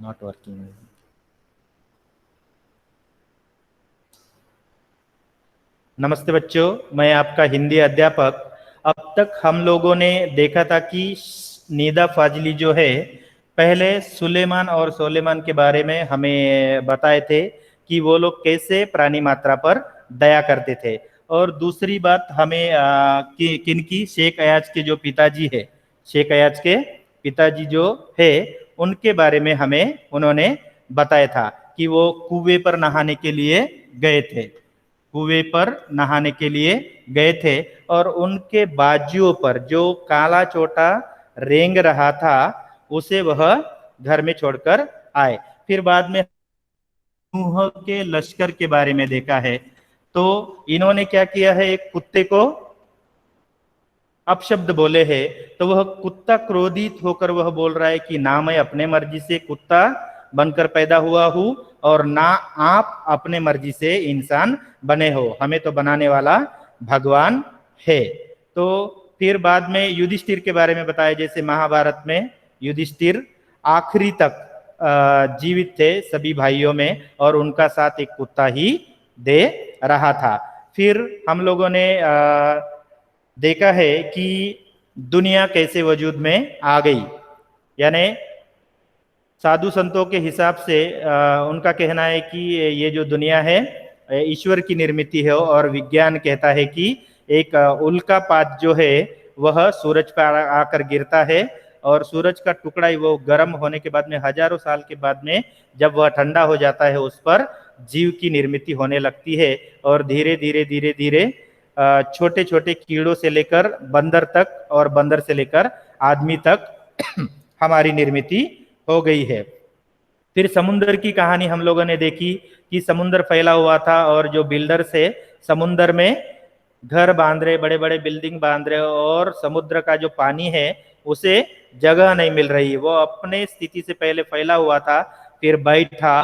Not working. नमस्ते बच्चों, मैं आपका हिंदी अध्यापक। अब तक हम लोगों ने देखा था कि नीदा फाजली जो है, पहले सुलेमान और सोलेमान के बारे में हमें बताए थे कि वो लोग कैसे प्राणी मात्रा पर दया करते थे। और दूसरी बात हमें किनकी, शेख अयाज के जो पिताजी है, शेख अयाज के पिताजी जो है उनके बारे में हमें उन्होंने बताया था कि वो कुएं पर नहाने के लिए गए थे, कुएं पर नहाने के लिए गए थे। और उनके बाजुओं पर जो काला चोटा रेंग रहा था उसे वह घर में छोड़कर आए। फिर बाद में नूह के लश्कर के बारे में देखा है, तो इन्होंने क्या किया है, एक कुत्ते को अपशब्द बोले हैं। तो वह कुत्ता क्रोधित होकर वह बोल रहा है कि ना मैं अपने मर्जी से कुत्ता बनकर पैदा हुआ हूं और ना आप अपने मर्जी से इंसान बने हो, हमें तो बनाने वाला भगवान है। तो फिर बाद में युधिष्ठिर के बारे में बताया, जैसे महाभारत में युधिष्ठिर आखिरी तक जीवित थे सभी भाइयों में, और उनका साथ एक कुत्ता ही दे रहा था। फिर हम लोगों ने देखा है कि दुनिया कैसे वजूद में आ गई, यानी साधु संतों के हिसाब से उनका कहना है कि ये जो दुनिया है ईश्वर की निर्मित है, और विज्ञान कहता है कि एक उल्कापात जो है वह सूरज पर आकर गिरता है, और सूरज का टुकड़ा ही वो गर्म होने के बाद में हजारों साल के बाद में जब वह ठंडा हो जाता है उस पर जीव की निर्मित होने लगती है। और धीरे धीरे धीरे धीरे छोटे छोटे कीड़ों से लेकर बंदर तक और बंदर से लेकर आदमी तक हमारी निर्मित हो गई है। फिर समुद्र की कहानी हम लोगों ने देखी कि समुद्र फैला हुआ था और जो बिल्डर से समुद्र में घर बांध रहे, बड़े बड़े बिल्डिंग बांध रहे, और समुद्र का जो पानी है उसे जगह नहीं मिल रही, वो अपने स्थिति से पहले फैला हुआ था, फिर बैठा,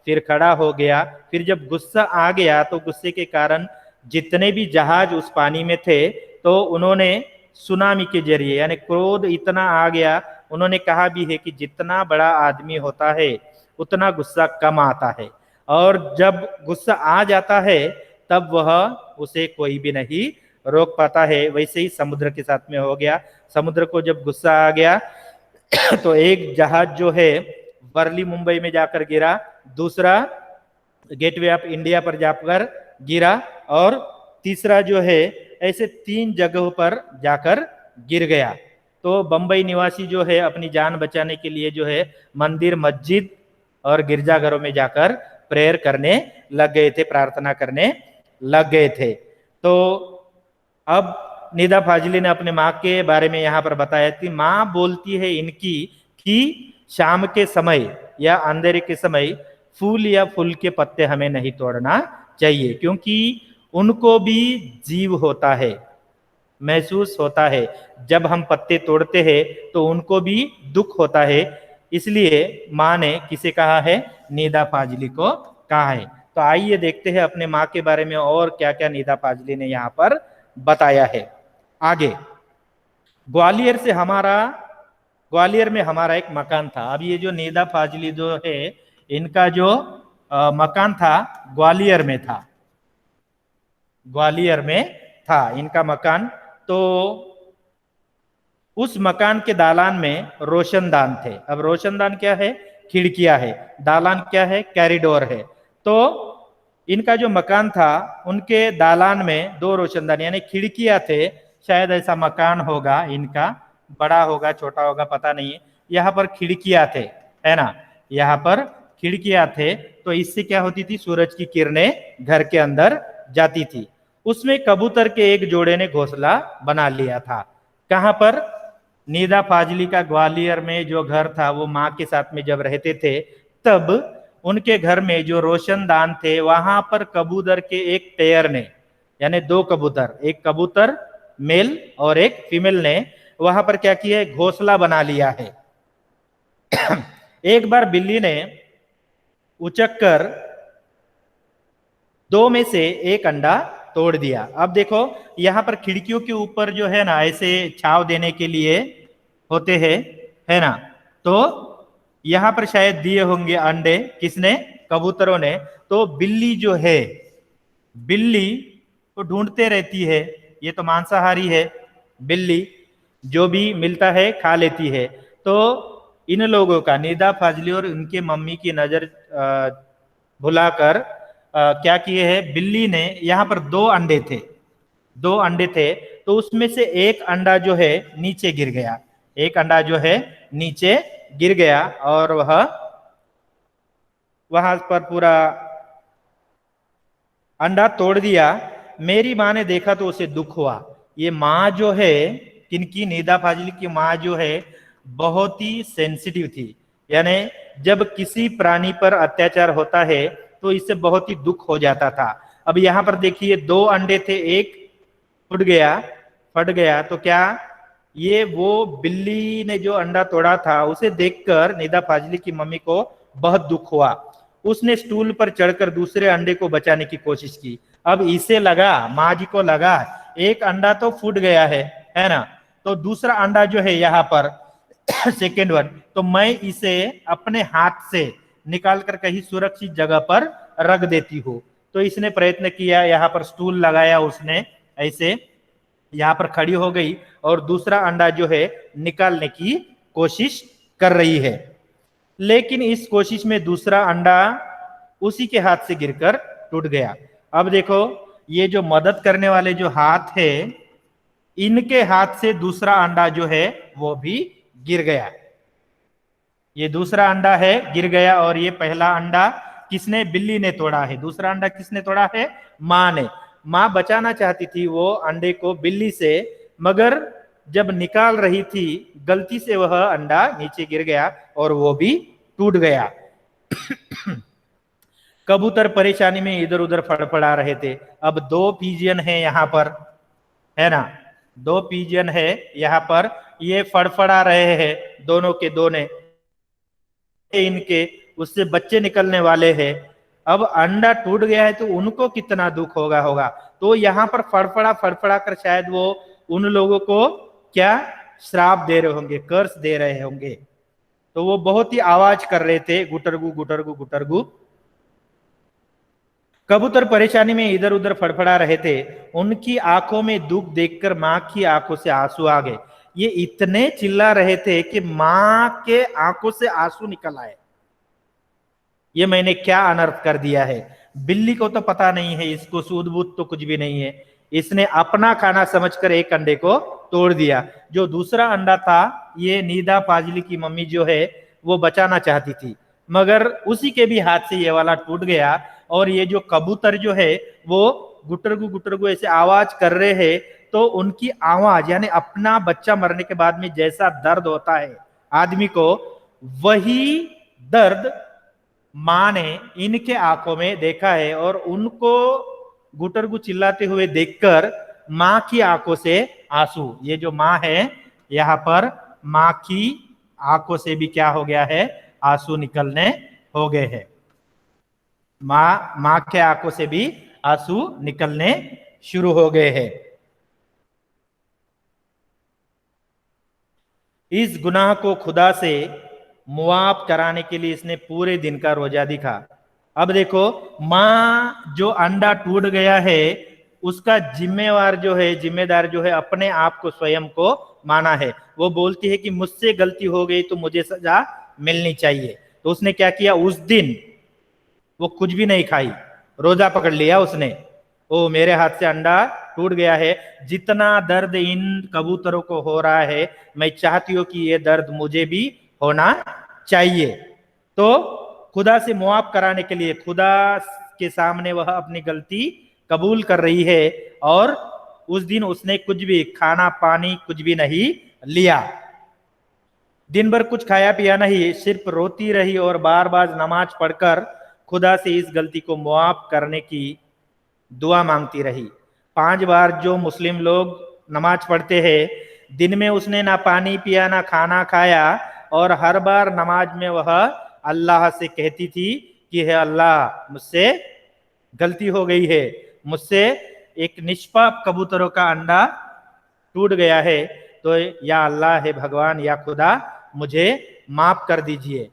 फिर खड़ा हो गया। फिर जब गुस्सा आ गया तो गुस्से के कारण जितने भी जहाज उस पानी में थे तो उन्होंने सुनामी के जरिए, यानी क्रोध इतना आ गया, उन्होंने कहा भी है कि जितना बड़ा आदमी होता है उतना गुस्सा कम आता है, और जब गुस्सा आ जाता है तब वह उसे कोई भी नहीं रोक पाता है। वैसे ही समुद्र के साथ में हो गया। समुद्र को जब गुस्सा आ गया तो एक जहाज जो है वर्ली मुंबई में जाकर गिरा, दूसरा गेटवे ऑफ इंडिया पर जाकर गिरा, और तीसरा जो है ऐसे 3 जगहों पर जाकर गिर गया। तो बंबई निवासी जो है अपनी जान बचाने के लिए जो है मंदिर, मस्जिद और गिरजाघरों में जाकर प्रेयर करने लग गए थे, प्रार्थना करने लग गए थे। तो अब निदा फाजली ने अपने माँ के बारे में यहाँ पर बताया कि माँ बोलती है इनकी कि शाम के समय या अंधेरे के समय फूल या फूल के पत्ते हमें नहीं तोड़ना चाहिए, क्योंकि उनको भी जीव होता है, महसूस होता है। जब हम पत्ते तोड़ते हैं तो उनको भी दुख होता है, इसलिए माँ ने किसे कहा है, निदा फाजली को कहा है। तो आइए देखते हैं अपने माँ के बारे में और क्या क्या निदा फाजली ने यहाँ पर बताया है। आगे, ग्वालियर से हमारा, ग्वालियर में हमारा एक मकान था। अब ये जो निदा फाजली जो है इनका जो मकान था ग्वालियर में था, ग्वालियर में था इनका मकान। तो उस मकान के दालान में रोशनदान थे। अब रोशनदान क्या है, खिड़कियां है, दालान क्या है, कॉरिडोर है। तो इनका जो मकान था उनके दालान में 2 रोशनदान यानी खिड़कियां थे। शायद ऐसा मकान होगा इनका, बड़ा होगा छोटा होगा पता नहीं। यहाँ पर खिड़कियां थे, है ना, यहाँ पर खिड़कियां थे। तो इससे क्या होती थी, सूरज की किरणें घर के अंदर जाती थी। उसमें कबूतर के एक जोड़े ने घोंसला बना लिया था। कहाँ पर, निदा फाजली का ग्वालियर में जो घर था, वो माँ के साथ में जब रहते थे तब उनके घर में जो रोशनदान थे वहां पर कबूतर के एक पेयर ने, यानी 2 कबूतर, एक कबूतर मेल और एक फीमेल ने वहां पर क्या किया है, घोंसला बना लिया है। एक बार बिल्ली ने उचक कर 2 में से एक अंडा तोड़ दिया। अब देखो यहां पर खिड़कियों के ऊपर जो है ना ऐसे छाव देने के लिए होते हैं, है ना, तो यहां पर शायद दिए होंगे अंडे, किसने? कबूतरों ने। तो बिल्ली जो है, बिल्ली तो ढूंढते रहती है, ये तो मांसाहारी है, बिल्ली जो भी मिलता है खा लेती है। तो इन लोगों का, निदा फाजली और उनके मम्मी की नजर भुलाकर क्या किए हैं, बिल्ली ने, यहाँ पर दो अंडे थे, दो अंडे थे, तो उसमें से एक अंडा जो है नीचे गिर गया, एक अंडा जो है नीचे गिर गया, और वह वहां पर पूरा अंडा तोड़ दिया। मेरी माँ ने देखा तो उसे दुख हुआ। ये माँ जो है, किनकी? निदा फाजिल की माँ जो है, बहुत ही सेंसिटिव थी। यानी जब किसी प्राणी पर अत्याचार होता है तो इससे बहुत ही दुख हो जाता था। अब यहाँ पर देखिए, दो अंडे थे, एक फट गया, फट गया, तो क्या ये वो बिल्ली ने जो अंडा तोड़ा था उसे देखकर निदा फाजली की मम्मी को बहुत दुख हुआ। उसने स्टूल पर चढ़कर दूसरे अंडे को बचाने की कोशिश की। अब इसे लगा, माँ जी को लगा, एक अंडा तो फूट गया है ना, तो दूसरा अंडा जो है यहाँ पर सेकेंड वन, तो मैं इसे अपने हाथ से निकाल कर कहीं सुरक्षित जगह पर रख देती हूँ। तो इसने प्रयत्न किया, यहाँ पर स्टूल लगाया उसने, ऐसे यहाँ पर खड़ी हो गई और दूसरा अंडा जो है निकालने की कोशिश कर रही है। लेकिन इस कोशिश में दूसरा अंडा उसी के हाथ से गिरकर टूट गया। अब देखो, ये जो मदद करने वाले जो हाथ है, इनके हाथ से दूसरा अंडा जो है वो भी गिर गया। ये दूसरा अंडा है, गिर गया, और ये पहला अंडा किसने? बिल्ली ने तोड़ा है। दूसरा अंडा किसने तोड़ा है? माँ ने। माँ बचाना चाहती थी वो अंडे को बिल्ली से, मगर जब निकाल रही थी गलती से वह अंडा नीचे गिर गया और वो भी टूट गया। कबूतर परेशानी में इधर उधर फड़फड़ा रहे थे। अब दो पिजियन है यहाँ पर, है ना, दो पिजियन है यहाँ पर, ये फड़फड़ा रहे हैं दोनों के दोनों, इनके उससे बच्चे निकलने वाले हैं। अब अंडा टूट गया है तो उनको कितना दुख होगा। तो यहाँ पर फड़फड़ा फड़फड़ा कर शायद वो उन लोगों को क्या श्राप दे रहे होंगे, कर्स दे रहे होंगे। तो वो बहुत ही आवाज कर रहे थे, गुटरगु गुटरगु गुटरगु। कबूतर परेशानी में इधर उधर फड़फड़ा रहे थे। उनकी आंखों में दुख देखकर मां की आंखों से आंसू आ गए। ये इतने चिल्ला रहे थे कि मां के आंखों से आंसू निकल आए। ये मैंने क्या अनर्थ कर दिया है। बिल्ली को तो पता नहीं है, इसको सूद बूद तो कुछ भी नहीं है। इसने अपना खाना समझकर एक अंडे को तोड़ दिया। जो दूसरा अंडा था, ये निदा फाजली की मम्मी जो है वो बचाना चाहती थी, मगर उसी के भी हाथ से ये वाला टूट गया। और ये जो कबूतर जो है वो गुटरगु गुटरगु ऐसे आवाज कर रहे हैं, तो उनकी आवाज, यानी अपना बच्चा मरने के बाद में जैसा दर्द होता है आदमी को, वही दर्द मां ने इनके आंखों में देखा है। और उनको गुटरगु चिल्लाते हुए देखकर मां की आंखों से आंसू, ये जो मां है यहाँ पर, मां की आंखों से भी क्या हो गया है? आंसू निकलने हो गए हैं। मां के आंखों से भी आंसू निकलने शुरू हो गए हैं। इस गुनाह को खुदा से मुआफ कराने के लिए इसने पूरे दिन का रोजा दिखा। अब देखो, मां जो अंडा टूट गया है उसका जिम्मेवार जो है, जिम्मेदार जो है, अपने आप को, स्वयं को माना है। वो बोलती है कि मुझसे गलती हो गई तो मुझे सजा मिलनी चाहिए। तो उसने क्या किया? उस दिन वो कुछ भी नहीं खाई, रोजा पकड़ लिया उसने। ओ, मेरे हाथ से अंडा टूट गया है, जितना दर्द इन कबूतरों को हो रहा है, मैं चाहती हूं कि ये दर्द मुझे भी होना चाहिए। तो खुदा से मुआफ कराने के लिए खुदा के सामने वह अपनी गलती कबूल कर रही है, और उस दिन उसने कुछ भी खाना पानी कुछ भी नहीं लिया। दिन भर कुछ खाया पिया नहीं, सिर्फ रोती रही और बार बार नमाज पढ़कर खुदा से इस गलती को मुआफ करने की दुआ मांगती रही। 5 बार जो मुस्लिम लोग नमाज पढ़ते हैं, दिन में उसने ना पानी पिया ना खाना खाया, और हर बार नमाज में वह अल्लाह से कहती थी कि हे अल्लाह, मुझसे गलती हो गई है, मुझसे एक निष्पाप कबूतरों का अंडा टूट गया है, तो या अल्लाह है भगवान, या खुदा, मुझे माफ कर दीजिए।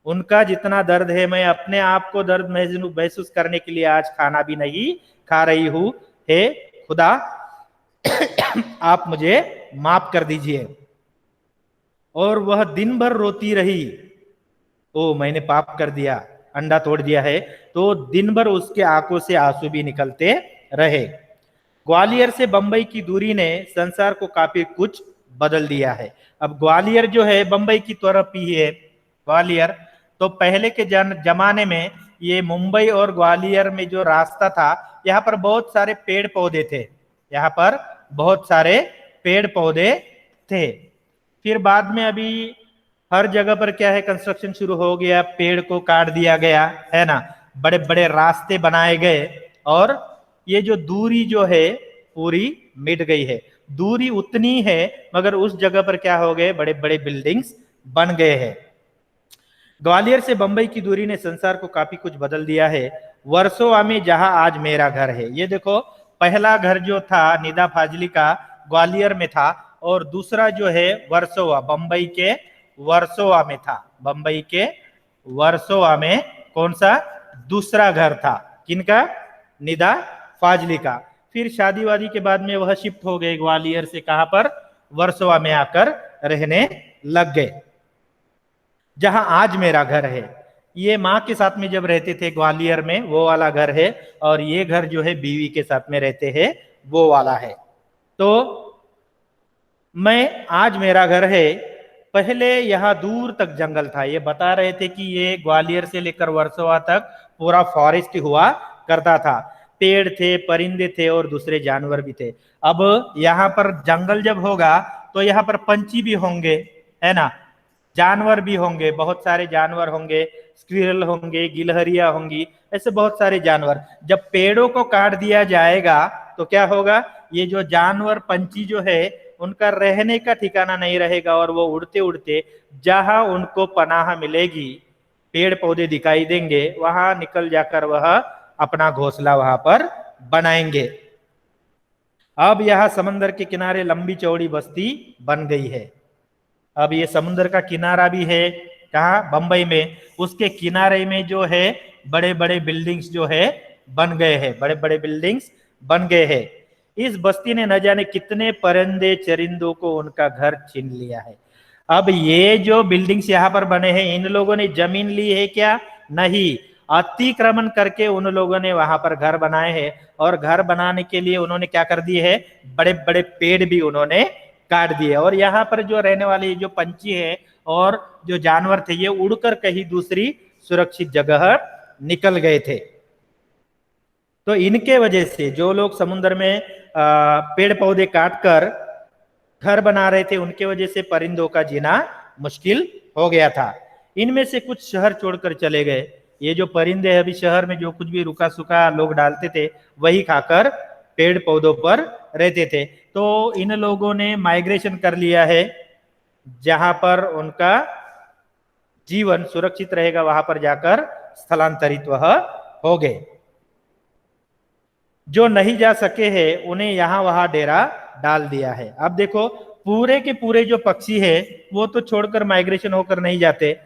उनका जितना दर्द है, मैं अपने आप को दर्द महसूस करने के लिए आज खाना भी नहीं खा रही हूं। हे खुदा, आप मुझे माफ कर दीजिए। और वह दिन भर रोती रही। ओ मैंने पाप कर दिया, अंडा तोड़ दिया है। तो दिन भर उसके आंखों से आंसू भी निकलते रहे। ग्वालियर से बंबई की दूरी ने संसार को काफी कुछ बदल दिया है। अब ग्वालियर जो है बंबई की तरफ ही है, ग्वालियर। तो पहले के जमाने में ये मुंबई और ग्वालियर में जो रास्ता था, यहाँ पर बहुत सारे पेड़ पौधे थे, यहाँ पर बहुत सारे पेड़ पौधे थे। फिर बाद में अभी हर जगह पर क्या है, कंस्ट्रक्शन शुरू हो गया, पेड़ को काट दिया गया है ना, बड़े बड़े रास्ते बनाए गए, और ये जो दूरी जो है पूरी मिट गई है। दूरी उतनी है मगर उस जगह पर क्या हो गए, बड़े बड़े बिल्डिंग्स बन गए हैं। ग्वालियर से बंबई की दूरी ने संसार को काफी कुछ बदल दिया है। वर्सोवा में जहां आज मेरा घर है, ये देखो, पहला घर जो था निदा फाजली का ग्वालियर में था, और दूसरा जो है वर्सोवा, बंबई के वर्सोवा में था। बंबई के वर्सोवा में कौन सा दूसरा घर था, किनका, निदा फाजली का। फिर शादी वादी के बाद में वह शिफ्ट हो गए ग्वालियर से, कहां पर, वर्सोवा में आकर रहने लग गए, जहां आज मेरा घर है। ये माँ के साथ में जब रहते थे ग्वालियर में, वो वाला घर है, और ये घर जो है बीवी के साथ में रहते हैं, वो वाला है। तो मैं आज मेरा घर है, पहले यहां दूर तक जंगल था। ये बता रहे थे कि ये ग्वालियर से लेकर वर्सोवा तक पूरा फॉरेस्ट हुआ करता था, पेड़ थे, परिंदे थे और दूसरे जानवर भी थे। अब यहाँ पर जंगल जब होगा तो यहाँ पर पंछी भी होंगे, है ना, जानवर भी होंगे, बहुत सारे जानवर होंगे, स्क्विरल होंगे, गिलहरिया होंगी, ऐसे बहुत सारे जानवर। जब पेड़ों को काट दिया जाएगा तो क्या होगा, ये जो जानवर पंछी जो है उनका रहने का ठिकाना नहीं रहेगा, और वो उड़ते उड़ते जहां उनको पनाह मिलेगी, पेड़ पौधे दिखाई देंगे, वहां निकल जाकर वह अपना घोंसला वहां पर बनाएंगे। अब यह समंदर के किनारे लंबी चौड़ी बस्ती बन गई है। अब ये समुद्र का किनारा भी है, कहा, बंबई में, उसके किनारे में जो है बड़े बड़े बिल्डिंग्स जो है बन गए हैं, बड़े बड़े बिल्डिंग्स बन गए हैं। इस बस्ती ने न जाने कितने परिंदे चरिंदों को उनका घर छीन लिया है। अब ये जो बिल्डिंग्स यहाँ पर बने हैं, इन लोगों ने जमीन ली है क्या, नहीं, अतिक्रमण करके उन लोगों ने वहां पर घर बनाए हैं, और घर बनाने के लिए उन्होंने क्या कर दिए है, बड़े बड़े पेड़ भी उन्होंने काट दिए। और यहाँ पर जो रहने वाले जो पंछी है और जो जानवर थे, ये उड़कर कहीं दूसरी सुरक्षित जगह निकल गए थे। तो इनके वजह से जो लोग समुद्र में पेड़ पौधे काटकर घर बना रहे थे, उनके वजह से परिंदों का जीना मुश्किल हो गया था। इनमें से कुछ शहर छोड़कर चले गए। ये जो परिंदे हैं, अभी शहर में जो कुछ भी रुका सुखा लोग डालते थे वही खाकर पेड़ पौधों पर रहते थे। तो इन लोगों ने माइग्रेशन कर लिया है, जहां पर उनका जीवन सुरक्षित रहेगा वहां पर जाकर स्थलांतरित वह हो गए। जो नहीं जा सके हैं उन्हें यहां वहां डेरा डाल दिया है। अब देखो, पूरे के पूरे जो पक्षी है वो तो छोड़कर माइग्रेशन होकर नहीं जाते,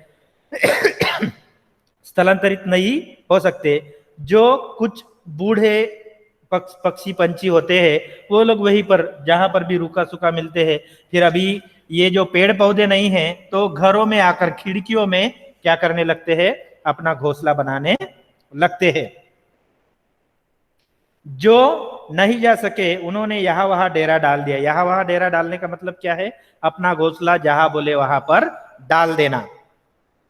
स्थलांतरित नहीं हो सकते। जो कुछ बूढ़े पक्षी पंछी होते हैं वो लोग वहीं पर जहां पर भी रूखा सूखा मिलते हैं, फिर अभी ये जो पेड़ पौधे नहीं हैं तो घरों में आकर खिड़कियों में क्या करने लगते हैं, अपना घोंसला बनाने लगते हैं। जो नहीं जा सके उन्होंने यहां वहां डेरा डाल दिया। यहां वहां डेरा डालने का मतलब क्या है, अपना घोंसला जहां बोले वहां पर डाल देना।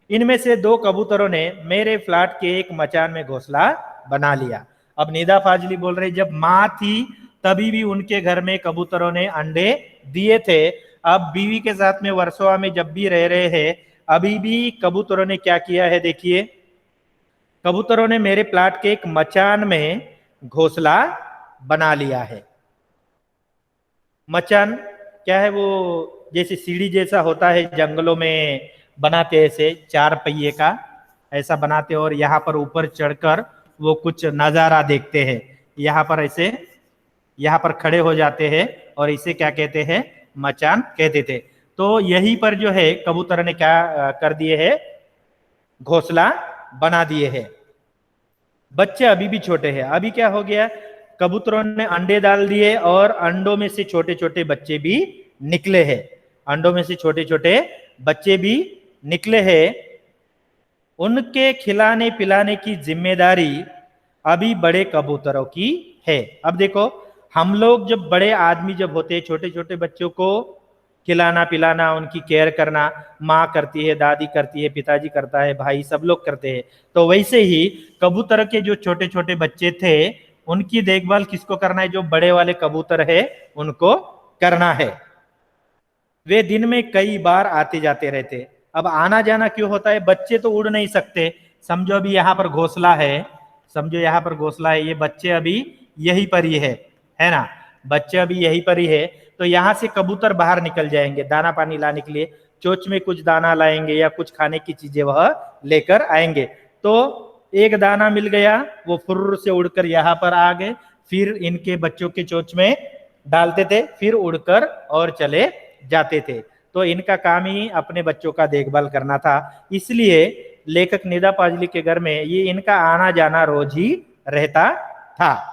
इनमें से 2 कबूतरों ने मेरे फ्लैट के एक मचान में घोंसला बना लिया। अब निदा फाजली बोल रहे, जब माँ थी तभी भी उनके घर में कबूतरों ने अंडे दिए थे। अब बीवी के साथ में वर्सोवा में जब भी रह रहे हैं, अभी भी कबूतरों ने क्या किया है, देखिए, कबूतरों ने मेरे प्लाट के एक मचान में घोंसला बना लिया है। मचान क्या है, वो जैसे सीढ़ी जैसा होता है, जंगलों में बनाते, ऐसे 4 पहिए का ऐसा बनाते, और यहाँ पर ऊपर चढ़कर वो कुछ नजारा देखते हैं। यहाँ पर ऐसे यहाँ पर खड़े हो जाते हैं और इसे क्या कहते हैं, मचान कहते थे। तो यहीं पर जो है कबूतर ने क्या कर दिए है, घोंसला बना दिए हैं। बच्चे अभी भी छोटे हैं। अभी क्या हो गया, कबूतरों ने अंडे डाल दिए और अंडों में से छोटे छोटे बच्चे भी निकले हैं। अंडों में से छोटे छोटे बच्चे भी निकले हैं। उनके खिलाने पिलाने की जिम्मेदारी अभी बड़े कबूतरों की है। अब देखो, हम लोग जब बड़े आदमी जब होते हैं, छोटे छोटे बच्चों को खिलाना पिलाना, उनकी केयर करना, माँ करती है, दादी करती है, पिताजी करता है, भाई सब लोग करते हैं। तो वैसे ही कबूतर के जो छोटे छोटे बच्चे थे, उनकी देखभाल किसको करना है? जो बड़े वाले कबूतर है उनको करना है। वे दिन में कई बार आते जाते रहते। अब आना जाना क्यों होता है? बच्चे तो उड़ नहीं सकते। समझो अभी यहाँ पर घोंसला है, समझो यहाँ पर घोंसला है, ये बच्चे अभी यहीं पर ही है ना? बच्चे अभी यहीं पर ही है। तो यहाँ से कबूतर बाहर निकल जाएंगे दाना पानी लाने के लिए, चोंच में कुछ दाना लाएंगे या कुछ खाने की चीजें वह लेकर आएंगे। तो एक दाना मिल गया, वो फुर्र से उड़कर यहाँ पर आ गए, फिर इनके बच्चों के चोंच में डालते थे, फिर उड़कर और चले जाते थे। तो इनका काम ही अपने बच्चों का देखभाल करना था। इसलिए लेखक निदा पाजली के घर में ये इनका आना जाना रोज ही रहता था।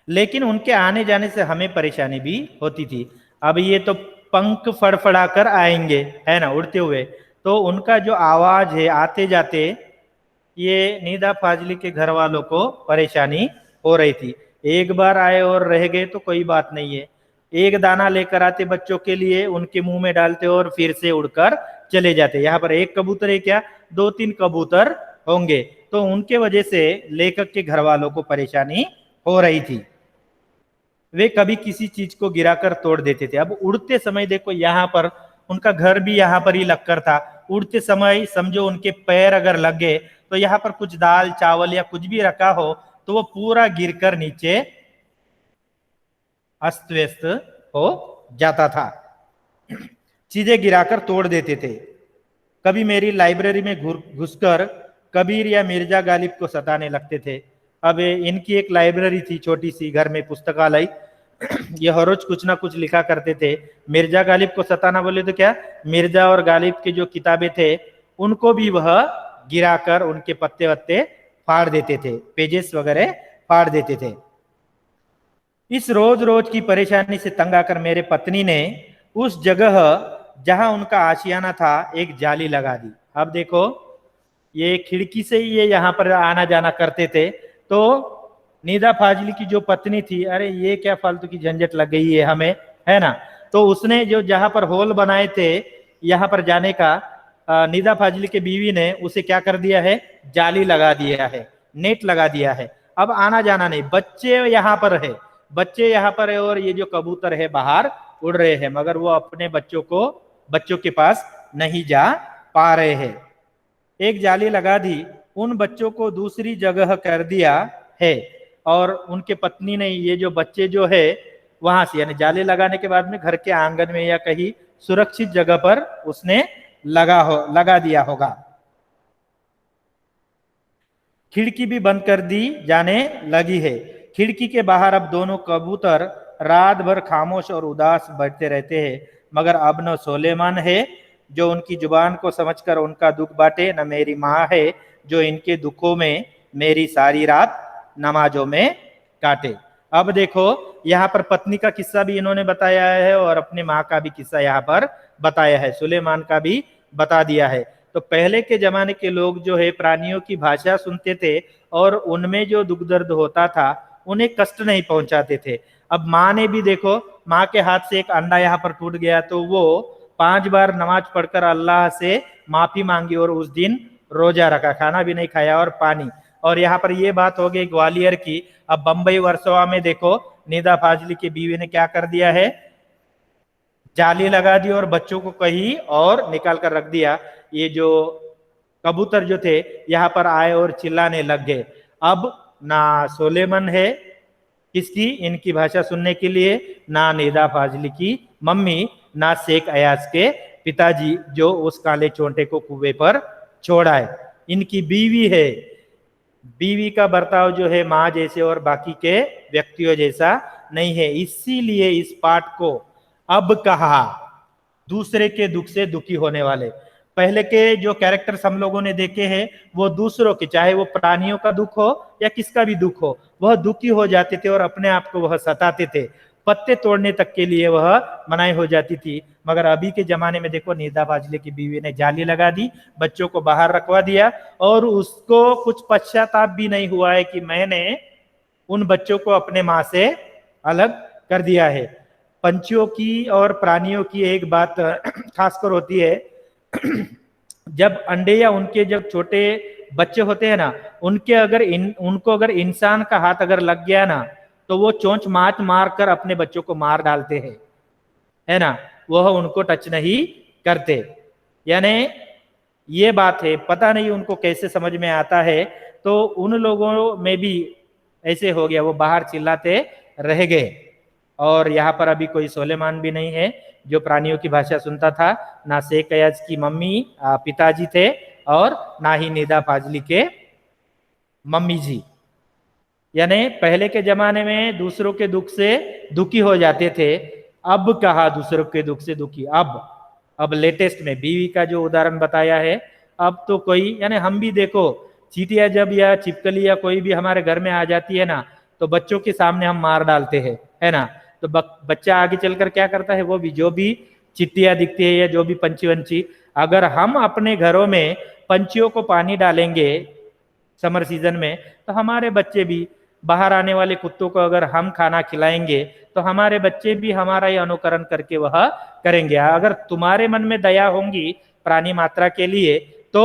लेकिन उनके आने जाने से हमें परेशानी भी होती थी। अब ये तो पंख फड़फड़ा कर आएंगे, है ना, उड़ते हुए, तो उनका जो आवाज है आते जाते, ये निदा फाजली के घर वालों को परेशानी हो रही थी। एक बार आए और रह गए तो कोई बात नहीं है, एक दाना लेकर आते बच्चों के लिए, उनके मुंह में डालते और फिर से उड़कर चले जाते। यहाँ पर एक कबूतर है क्या, दो तीन कबूतर होंगे। तो उनके वजह से लेखक के घर वालों को परेशानी हो रही थी। वे कभी किसी चीज को गिराकर तोड़ देते थे। अब उड़ते समय देखो, यहाँ पर उनका घर भी यहाँ पर ही लगकर था। उड़ते समय समझो उनके पैर अगर लग गए तो यहाँ पर कुछ दाल चावल या कुछ भी रखा हो तो वो पूरा गिरकर नीचे अस्त व्यस्त हो जाता था। चीजें गिराकर तोड़ देते थे। कभी मेरी लाइब्रेरी में घुसकर कबीर या मिर्जा गालिब को सताने लगते थे। अब इनकी एक लाइब्रेरी थी छोटी सी घर में, पुस्तकालय। ये हर रोज कुछ ना कुछ लिखा करते थे। मिर्जा गालिब को सताना बोले तो क्या, मिर्जा और गालिब की जो किताबें थे उनको भी वह गिराकर उनके पत्ते वत्ते फाड़ देते थे, पेजेस वगैरह फाड़ देते थे। इस रोज रोज की परेशानी से तंग आकर मेरे पत्नी ने उस जगह जहां उनका आशियाना था एक जाली लगा दी। अब देखो, ये खिड़की से ही ये यहाँ पर आना जाना करते थे। तो निदा फाजली की जो पत्नी थी, अरे ये क्या फालतू की झंझट लग गई है हमें, है ना? तो उसने जो जहां पर होल बनाए थे यहाँ पर जाने का, निदा फाजली के बीवी ने उसे क्या कर दिया है, जाली लगा दिया है, नेट लगा दिया है। अब आना जाना नहीं, बच्चे यहाँ पर है, बच्चे यहाँ पर है और ये जो कबूतर है बाहर उड़ रहे हैं, मगर वो अपने बच्चों के पास नहीं जा पा रहे हैं। एक जाली लगा दी, उन बच्चों को दूसरी जगह कर दिया है, और उनके पत्नी ने ये जो बच्चे जो है वहां से, यानी जाली लगाने के बाद में घर के आंगन में या कहीं सुरक्षित जगह पर उसने लगा दिया होगा। खिड़की भी बंद कर दी जाने लगी है। खिड़की के बाहर अब दोनों कबूतर रात भर खामोश और उदास बैठते रहते हैं, मगर अब न सोलेमान है जो उनकी जुबान को समझकर उनका दुख बांटे, न मेरी माँ है जो इनके दुखों में मेरी सारी रात नमाजों में काटे। अब देखो, यहाँ पर पत्नी का किस्सा भी इन्होंने बताया है और अपने माँ का भी किस्सा यहाँ पर बताया है, सुलेमान का भी बता दिया है। तो पहले के जमाने के लोग जो है प्राणियों की भाषा सुनते थे और उनमें जो दुख दर्द होता था उन्हें कष्ट नहीं पहुंचाते थे। अब माँ ने भी देखो, माँ के हाथ से एक अंडा यहाँ पर टूट गया तो वो 5 बार नमाज पढ़कर अल्लाह से माफी मांगी और उस दिन रोजा रखा, खाना भी नहीं खाया और पानी। और यहाँ पर ये बात हो गई ग्वालियर की। अब बंबई वर्सोवा में देखो, निदा फाजली की बीवी ने क्या कर दिया है, जाली लगा दी और बच्चों को कहीं और निकाल कर रख दिया। ये जो कबूतर जो थे यहाँ पर आए और चिल्लाने लग गए। अब ना सोलेमन है किसकी, इनकी भाषा सुनने के लिए, ना निदा फाजली की मम्मी, ना शेख अयाज के पिताजी जो उस काले चोंटे को कुएं पर छोड़ आए। इनकी बीवी है, बीवी का बर्ताव जो है माँ जैसे और बाकी के व्यक्तियों जैसा नहीं है। इसीलिए इस पाठ को अब कहा दूसरे के दुख से दुखी होने वाले। पहले के जो कैरेक्टर्स हम लोगों ने देखे हैं वो दूसरों के, चाहे वो प्राणियों का दुख हो या किसका भी दुख हो, वह दुखी हो जाते थे और अपने आप को वह सताते थे, पत्ते तोड़ने तक के लिए वह मनाई हो जाती थी। मगर अभी के जमाने में देखो, निदा फाजली की बीवी ने जाली लगा दी, बच्चों को बाहर रखवा दिया और उसको कुछ पश्चाताप भी नहीं हुआ है कि मैंने उन बच्चों को अपने माँ से अलग कर दिया है। पंछियों की और प्राणियों की एक बात खासकर होती है, जब अंडे या उनके जब छोटे बच्चे होते हैं ना, उनको अगर इंसान का हाथ अगर लग गया ना, तो वो चोंच मार कर अपने बच्चों को मार डालते हैं, है ना, वह उनको टच नहीं करते। यानी ये बात है, पता नहीं उनको कैसे समझ में आता है। तो उन लोगों में भी ऐसे हो गया, वो बाहर चिल्लाते रह गए। और यहाँ पर अभी कोई सोलेमान भी नहीं है जो प्राणियों की भाषा सुनता था, ना शेख अयाज की मम्मी पिताजी थे और ना ही निदा फाजली के मम्मी जी। यानी पहले के जमाने में दूसरों के दुख से दुखी हो जाते थे, अब कहा दूसरों के दुख से दुखी। अब लेटेस्ट में बीवी का जो उदाहरण बताया है, अब तो कोई, यानी हम भी देखो, चींटियां जब या छिपकली या कोई भी हमारे घर में आ जाती है ना, तो बच्चों के सामने हम मार डालते हैं, है ना। तो बच्चा आगे चलकर क्या करता है, वो भी जो भी चिट्टियां दिखती है या जो भी पंछी वंची, अगर हम अपने घरों में पंछियों को पानी डालेंगे समर सीजन में, तो हमारे बच्चे भी, बाहर आने वाले कुत्तों को अगर हम खाना खिलाएंगे तो हमारे बच्चे भी हमारा ये अनुकरण करके वह करेंगे। अगर तुम्हारे मन में दया होंगी प्राणी मात्रा के लिए, तो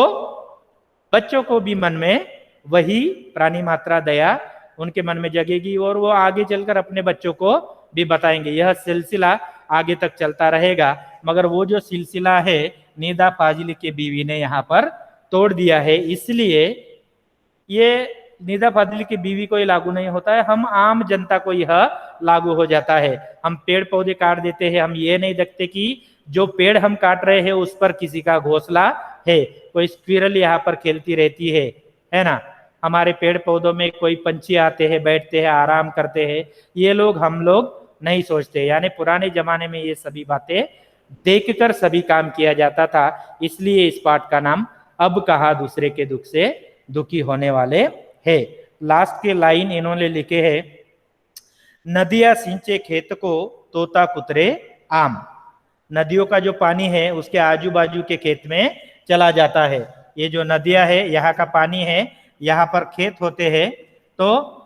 बच्चों को भी मन में वही प्राणी मात्रा दया उनके मन में जगेगी और वो आगे चलकर अपने बच्चों को भी बताएंगे। यह सिलसिला आगे तक चलता रहेगा। मगर वो जो सिलसिला है निदा फाजिली के बीवी ने यहाँ पर तोड़ दिया है, इसलिए ये निदा फाजिली की बीवी को ही लागू नहीं होता है, हम आम जनता को यह लागू हो जाता है। हम पेड़ पौधे काट देते हैं, हम ये नहीं देखते कि जो पेड़ हम काट रहे हैं उस पर किसी का घोंसला है, कोई स्क्विरल यहाँ पर खेलती रहती है ना। हमारे पेड़ पौधों में कोई पंछी आते हैं, बैठते हैं, आराम करते हैं, ये लोग हम लोग नहीं सोचते। यानी पुराने जमाने में ये सभी बातें देखकर सभी काम किया जाता था। इसलिए इस पाठ का नाम अब कहा दूसरे के दुख से दुखी होने वाले है। लास्ट के लाइन इन्होंने लिखे हैं, नदियां सिंचे खेत को तोता कुतरे आम। नदियों का जो पानी है उसके आजू बाजू के खेत में चला जाता है। ये जो नदियां है, यहाँ का पानी है, यहाँ पर खेत होते हैं, तो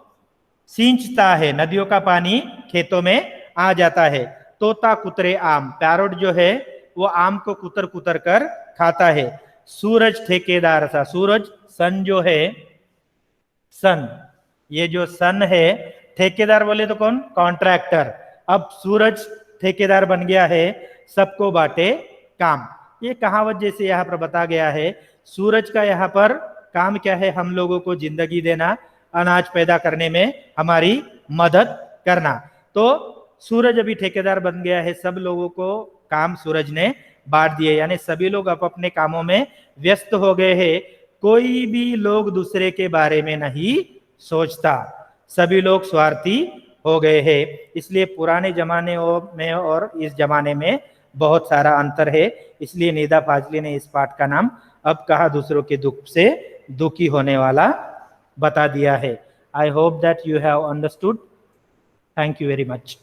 सींचता है, नदियों का पानी खेतों में आ जाता है। तोता कुतरे आम, पैरोट जो है वो आम को कुतर कुतर कर खाता है। सूरज ठेकेदार सा, सूरज सन जो है, सन, ये जो सन है, ठेकेदार बोले तो कौन, कॉन्ट्रैक्टर। अब सूरज ठेकेदार बन गया है, सबको बांटे काम। ये कहावत जैसे यहाँ पर बता गया है। सूरज का यहाँ पर काम क्या है, हम लोगों को जिंदगी देना, अनाज पैदा करने में हमारी मदद करना। तो सूरज अभी ठेकेदार बन गया है, सब लोगों को काम सूरज ने बांट दिए, यानी सभी लोग अब अपने कामों में व्यस्त हो गए हैं। कोई भी लोग दूसरे के बारे में नहीं सोचता, सभी लोग स्वार्थी हो गए हैं। इसलिए पुराने जमाने में और इस जमाने में बहुत सारा अंतर है। इसलिए निदा फाजली ने इस पाठ का नाम अब कहा दूसरों के दुख से दुखी होने वाला बता दिया है। I hope that you have understood. Thank you very much.